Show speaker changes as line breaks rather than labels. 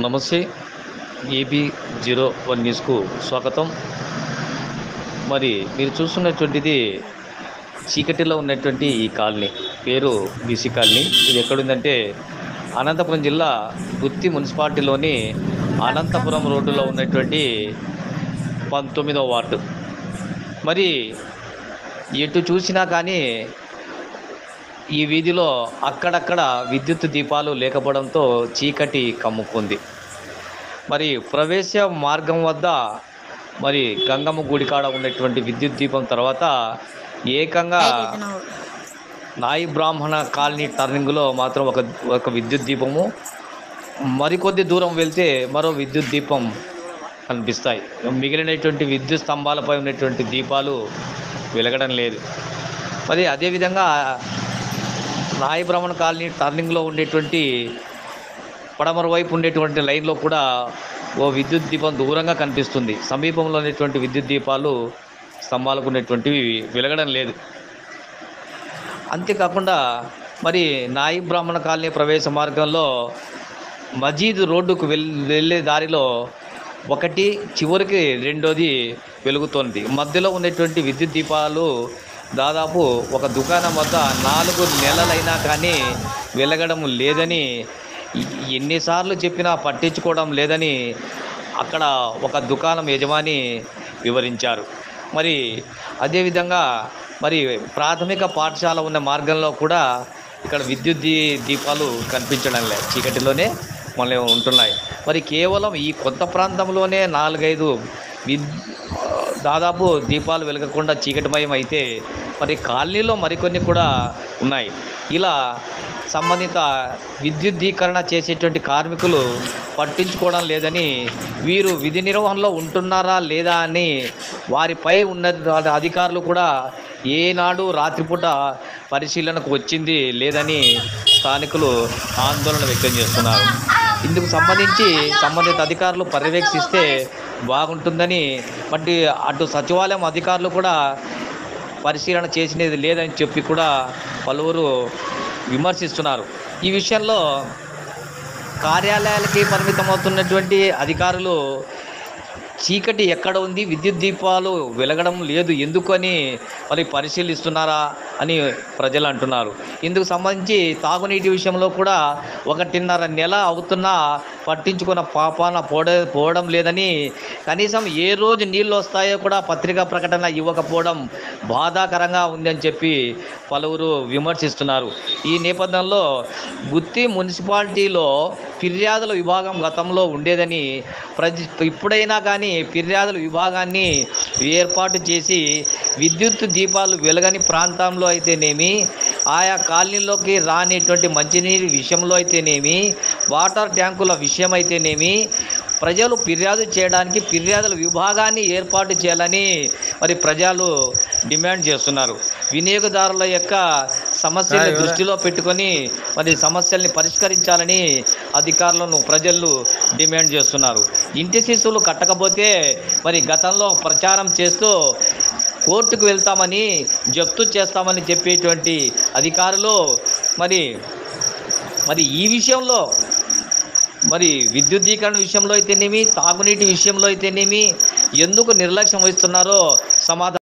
నమస్తే. AB01 న్యూస్కు స్వాగతం. మరి మీరు చూస్తున్నటువంటిది చీకటిలో ఉన్నటువంటి ఈ కాలనీ పేరు బీసీ కాలనీ. ఇది ఎక్కడుందంటే అనంతపురం జిల్లా గుత్తి మున్సిపాలిటీలోని అనంతపురం రోడ్డులో ఉన్నటువంటి 19వ వార్డు. మరి ఎటు చూసినా కానీ ఈ వీధిలో అక్కడక్కడ విద్యుత్ దీపాలు లేకపోవడంతో చీకటి కమ్ముకుంది. మరి ప్రవేశ మార్గం వద్ద మరి గంగమ్మ గుడి కాడ ఉన్నటువంటి విద్యుత్ దీపం తర్వాత ఏకంగా నాయి బ్రాహ్మణ కాలనీ టర్నింగ్లో మాత్రం ఒక విద్యుత్ దీపము, మరికొద్ది దూరం వెళ్తే మరో విద్యుత్ దీపం కనిపిస్తాయి. మిగిలినటువంటి విద్యుత్ స్తంభాలపై ఉన్నటువంటి దీపాలు వెలగడం లేదు. మరి అదేవిధంగా నాయి బ్రాహ్మణ కాలనీ టర్నింగ్లో ఉండేటువంటి పడమర వైపు ఉండేటువంటి లైన్లో కూడా ఓ విద్యుత్ దీపం దూరంగా కనిపిస్తుంది. సమీపంలో ఉన్నటువంటి విద్యుత్ దీపాలు స్తంభాలకు ఉన్నటువంటివి వెలగడం లేదు. అంతేకాకుండా మరి నాయి బ్రాహ్మణ కాలనీ ప్రవేశ మార్గంలో మజీద్ రోడ్డుకు వెళ్ళే దారిలో ఒకటి, చివరికి రెండోది వెలుగుతోంది. మధ్యలో ఉన్నటువంటి విద్యుత్ దీపాలు దాదాపు ఒక దుకాణం వద్ద 4 నెలలైనా కానీ వెలగడం లేదని, ఎన్నిసార్లు చెప్పినా పట్టించుకోవడం లేదని అక్కడ ఒక దుకాణం యజమాని వివరించారు. మరి అదేవిధంగా మరి ప్రాథమిక పాఠశాల ఉన్న మార్గంలో కూడా ఇక్కడ విద్యుత్ దీపాలు కనిపించడం లేదు, చీకటిలోనే మళ్ళీ ఉంటున్నాయి. మరి కేవలం ఈ కొత్త ప్రాంతంలోనే 4-5 దాదాపు దీపాలు వెలగకుండా చీకటిమయం అయితే మరి కాలనీలో మరికొన్ని కూడా ఉన్నాయి. ఇలా సంబంధిత విద్యుద్దీకరణ చేసేటువంటి కార్మికులు పట్టించుకోవడం లేదని, వీరు విధి నిర్వహణలో ఉంటున్నారా లేదా అని వారిపై ఉన్న అధికారులు కూడా ఏనాడు రాత్రిపూట పరిశీలనకు వచ్చింది లేదని స్థానికులు ఆందోళన వ్యక్తం చేస్తున్నారు. ఇందుకు సంబంధించి సంబంధిత అధికారులు పర్యవేక్షిస్తే బాగుంటుందని, బట్టి అటు సచివాలయం అధికారులు కూడా పరిశీలన చేసినది లేదని చెప్పి కూడా పలువురు విమర్శిస్తున్నారు. ఈ విషయంలో కార్యాలయాలకి పరిమితమవుతున్నటువంటి అధికారులు చీకటి ఎక్కడ ఉంది, విద్యుత్ దీపాలు వెలగడం లేదు ఎందుకని మరి పరిశీలిస్తున్నారా అని ప్రజలు అంటున్నారు. ఇందుకు సంబంధించి తాగునీటి విషయంలో కూడా 1.5 నెల అవుతున్నా పట్టించుకున్న పాపాన పోవడం లేదని, కనీసం ఏ రోజు నీళ్ళు వస్తాయో కూడా పత్రికా ప్రకటన ఇవ్వకపోవడం బాధాకరంగా ఉందని చెప్పి పలువురు విమర్శిస్తున్నారు. ఈ నేపథ్యంలో గుత్తి మున్సిపాలిటీలో ఫిర్యాదుల విభాగం గతంలో ఉండేదని, ఇప్పుడైనా కానీ ఫిర్యాదుల విభాగాన్ని ఏర్పాటు చేసి విద్యుత్ దీపాలు వెలగని ప్రాంతంలో అయితేనేమి, ఆయా కాలనీలోకి రానిటువంటి మంచినీటి విషయంలో అయితేనేమి, వాటర్ ట్యాంకుల విషయం అయితేనేమి ప్రజలు ఫిర్యాదు చేయడానికి ఫిర్యాదుల విభాగాన్ని ఏర్పాటు చేయాలని మరి ప్రజలు డిమాండ్ చేస్తున్నారు. వినియోగదారుల యొక్క సమస్యలను దృష్టిలో పెట్టుకొని మరి సమస్యల్ని పరిష్కరించాలని అధికారులను ప్రజలు డిమాండ్ చేస్తున్నారు. ఇంటి శిశువులు కట్టకపోతే మరి గతంలో ప్రచారం చేస్తూ కోర్టుకు వెళ్తామని, జప్తు చేస్తామని చెప్పేటువంటి అధికారులు మరి ఈ విషయంలో మరి విద్యుద్దీకరణ విషయంలో అయితేనేమి, తాగునీటి విషయంలో అయితేనేమి ఎందుకు నిర్లక్ష్యం వహిస్తున్నారో సమాధానం